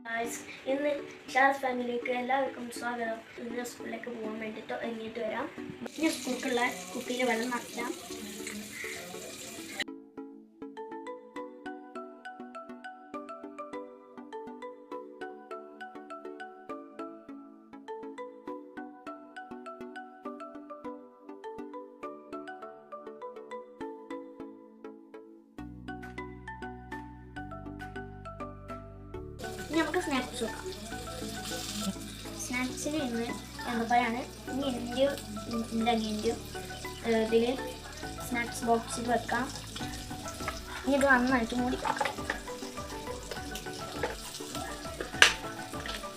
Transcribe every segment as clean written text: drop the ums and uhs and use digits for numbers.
Guys, ഇന്ന് ഷാസ് ഫാമിലിക്ക് എല്ലാവർക്കും സ്വാഗതം. ഇന്ന് സ്കൂളിലേക്ക് പോകാൻ വേണ്ടിയിട്ട് ഒരുങ്ങിയിട്ട് വരാം. ഇനി സ്കൂളിലേക്കുള്ള കുപ്പിയിൽ വെള്ളം നിറയ്ക്കാം. ഇനി നമുക്ക് സ്നാക്സ് നോക്കാം. സ്നാക്സിന് ഇന്ന് എണ്ണപ്പഴമാണ്. ഇനി എൻ്റെ അനിയൻ്റെയും ഇതിൽ സ്നാക്സ് ബോക്സിൽ വെക്കാം. ഇനി ഇത് നന്നായിട്ട് മൂടി വെക്കാം.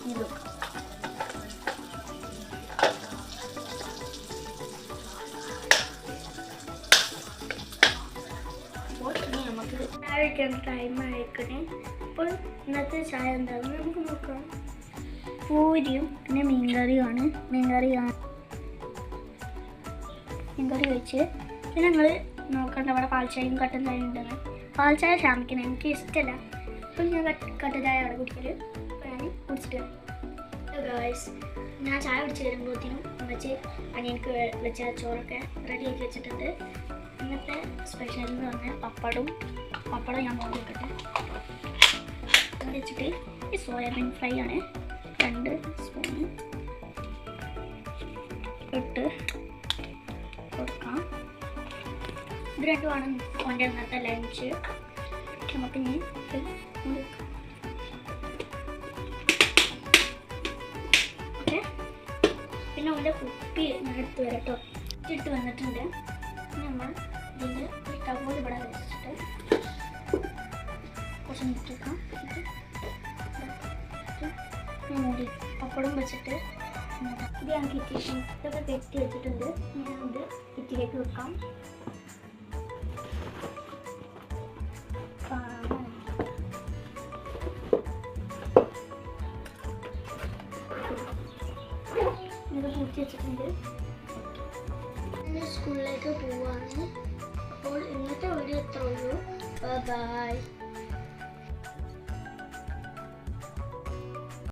ഇത് വെക്കാം. അപ്പോൾ ഇനി നമുക്ക് കഴിക്കാൻ ടൈം ആയിക്കണേ. അപ്പോൾ ഇന്നത്തെ ചായ എന്താണെന്ന് നമുക്ക് നോക്കാം. പൂരിയും പിന്നെ മീൻകറിയുമാണ്. മീൻകറി വെച്ച് പിന്നെ ഞങ്ങൾ നോക്കണ്ട അവിടെ പാൽച്ചായയും കട്ടൻ ചായയും ഉണ്ടെന്ന്. പാൽച്ചായ ക്ഷമിക്കണം, എനിക്ക് ഇഷ്ടമല്ല. അപ്പോൾ ഞാൻ കട്ടൻ ചായ അവിടെ കുടിക്കല്. അപ്പോൾ ഞാൻ കുടിച്ചിട്ട് ഗായ്സ്, ഞാൻ ചായ കുടിച്ച് വരുമ്പോഴത്തേനും വെച്ച് അനിയനക്ക് വെച്ച ചോറൊക്കെ റെഡി ആക്കി വെച്ചിട്ടുണ്ട്. ഇന്നത്തെ സ്പെഷ്യൽ എന്ന് പറഞ്ഞാൽ പപ്പടം ഞാൻ നോക്കി വെക്കട്ടെ. വെച്ചിട്ട് ഈ സോയാബീൻ ഫ്രൈ ആണ്. 2 സ്പൂണ് ഇട്ട് കൊടുക്കാം. ഇത് രണ്ടുമാണ് ഓൻ്റെ ഇന്നത്തെ ലഞ്ച്. നമുക്ക് ഇനി ഓക്കെ. പിന്നെ ഓൻ്റെ കുപ്പി എടുത്ത് വരട്ടോ ഇട്ട് വന്നിട്ടുണ്ട്. നമ്മൾ ഇതിൻ്റെ ടവൽ ഇവിടെ വെച്ചിട്ട് കുറച്ച് മുട്ടിക്കാം. മൂടി പപ്പടം വെച്ചിട്ട് ഇത് ഞാൻ ഇതൊക്കെ കെട്ടി വെച്ചിട്ടുണ്ട്. ഞാനത് കിറ്റിലേക്ക് വെക്കാം. ഇത് പൂർത്തി വെച്ചിട്ടുണ്ട്. സ്കൂളിലേക്ക് പോവാണ്. അപ്പോൾ ഇന്നത്തെ വീഡിയോ എത്ര ഉള്ളൂ. ബൈ.